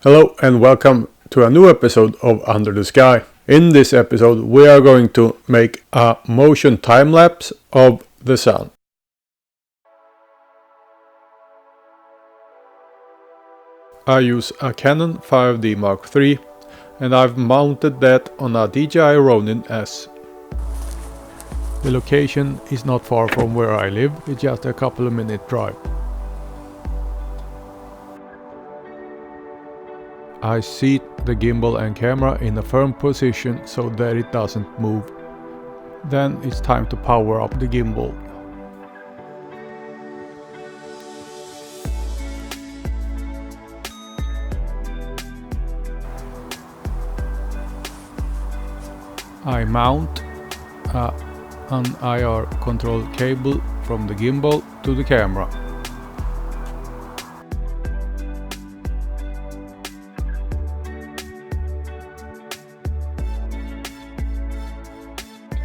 Hello and welcome to a new episode of Under the Sky. In this episode we are going to make a motion time-lapse of the sun. I use a Canon 5D Mark III and I've mounted that on a DJI Ronin-s. The location is not far from where I live, it's just a couple of minute drive. I seat the gimbal and camera in a firm position so that it doesn't move. Then it's time to power up the gimbal. I mount an IR control cable from the gimbal to the camera.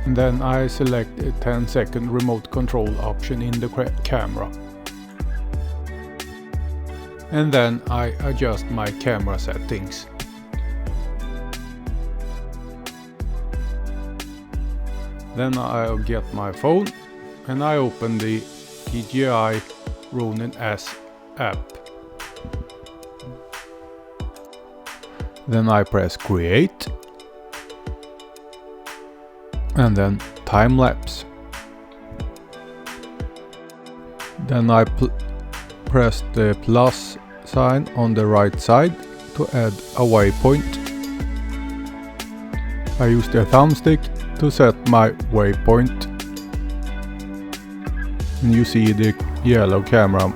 And then I select a 10-second remote control option in the camera. And then I adjust my camera settings. Then I'll get my phone and I open the DJI Ronin-s app. Then I press create. And then time lapse. Then I press the plus sign on the right side to add a waypoint. I use the thumbstick to set my waypoint. And you see the yellow camera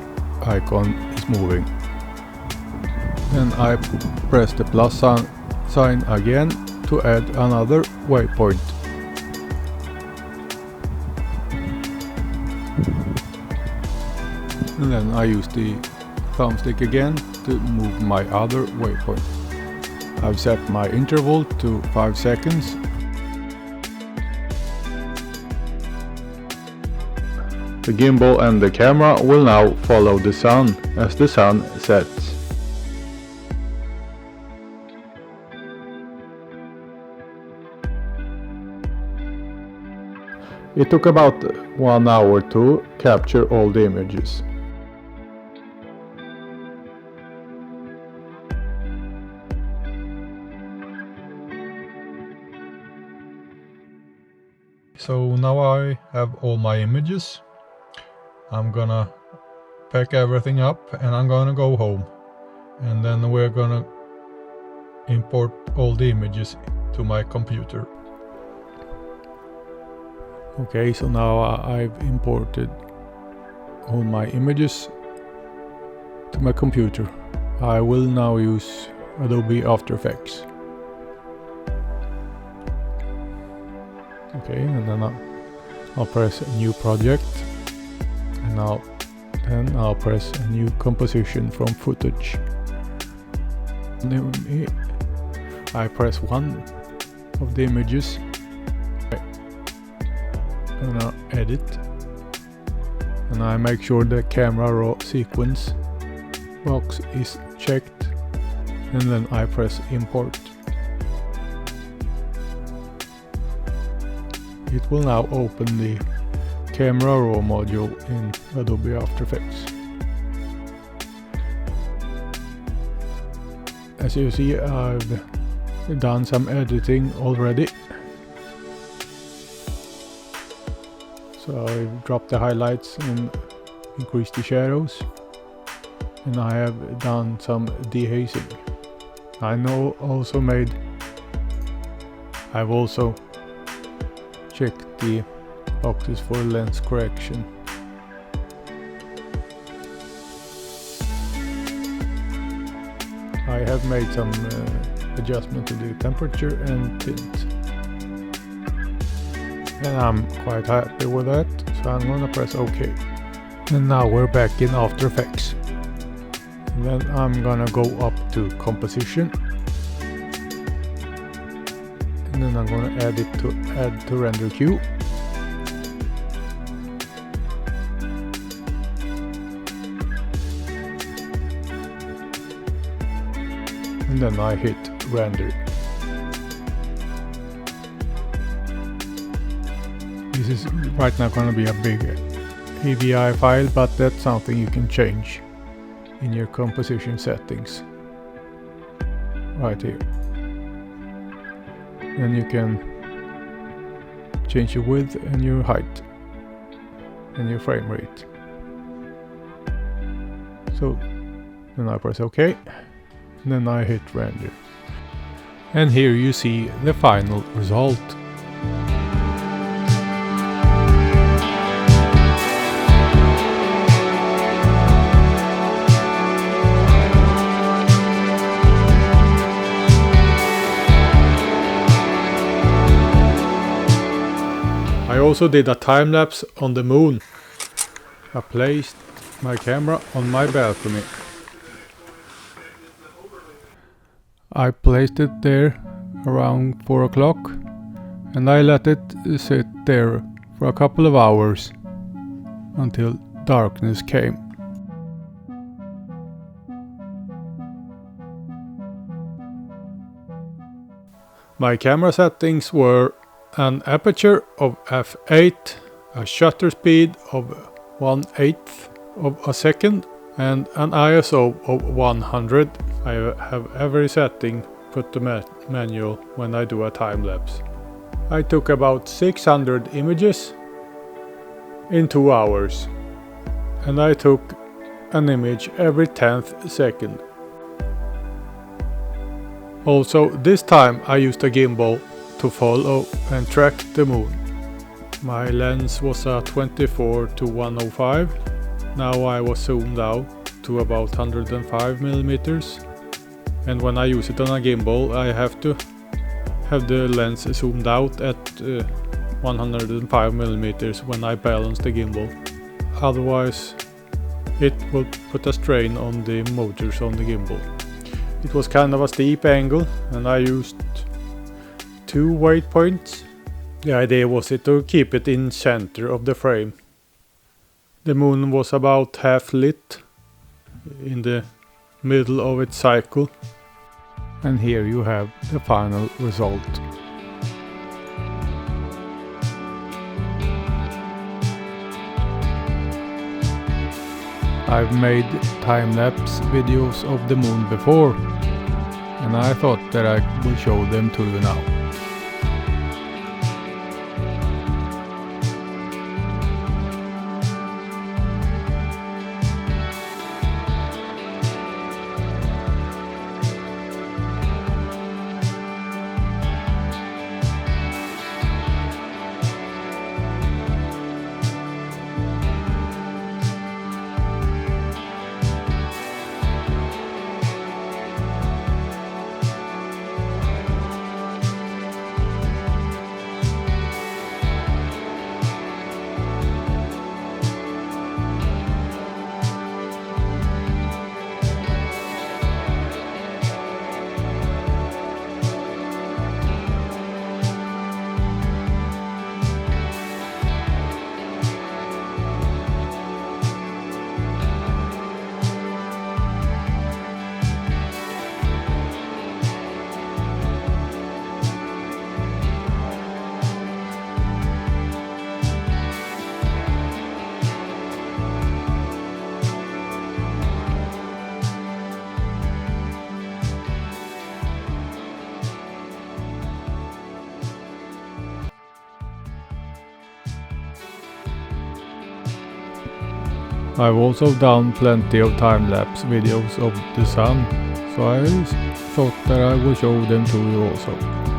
icon is moving. Then I press the plus sign again to add another waypoint. And then I use the thumbstick again to move my other waypoint. I've set my interval to 5 seconds. The gimbal and the camera will now follow the sun as the sun sets. It took about 1 hour to capture all the images. So now I have all my images. I'm gonna pack everything up and I'm gonna go home. And then we're gonna import all the images to my computer. Okay, so now I've imported all my images to my computer. I will now use Adobe After Effects. Okay, and then I'll press a new project, and then I'll press a new composition from footage. I press one of the images. And I'll edit, and I make sure the camera raw sequence box is checked, and then I press import. It will now open the camera raw module in Adobe After Effects. As you see, I've done some editing already. So I've dropped the highlights and increased the shadows, and I have done some dehazing. I've also checked the boxes for lens correction. I have made some adjustment to the temperature and tint. And I'm quite happy with that, so I'm gonna press OK. And now we're back in After Effects. And then I'm gonna go up to composition. And then I'm gonna add to render queue. and then I hit render. This is right now going to be a big AVI file, but that's something you can change in your composition settings right here. Then you can change your width and your height and your frame rate. So then I press OK, and then I hit render. And here you see the final result. I also did a time lapse on the moon. I placed my camera on my balcony. I placed it there around 4 o'clock and I let it sit there for a couple of hours until darkness came. My camera settings were an aperture of f8, a shutter speed of 1/8 of a second, and an ISO of 100. I have every setting put to manual when I do a time lapse. I took about 600 images in 2 hours, and I took an image every 10th second. Also, this time I used a gimbal to follow and track the moon. My lens was a 24-105. Now I was zoomed out to about 105 millimeters. And when I use it on a gimbal, I have to have the lens zoomed out at 105 millimeters when I balance the gimbal. Otherwise, it will put a strain on the motors on the gimbal. It was kind of a steep angle, and I used 2 weight points. The idea was to keep it in center of the frame. The moon was about half lit in the middle of its cycle. And here you have the final result. I've made time-lapse videos of the moon before, and I thought that I would show them to you now. I've also done plenty of time-lapse videos of the sun, so I thought that I would show them to you also.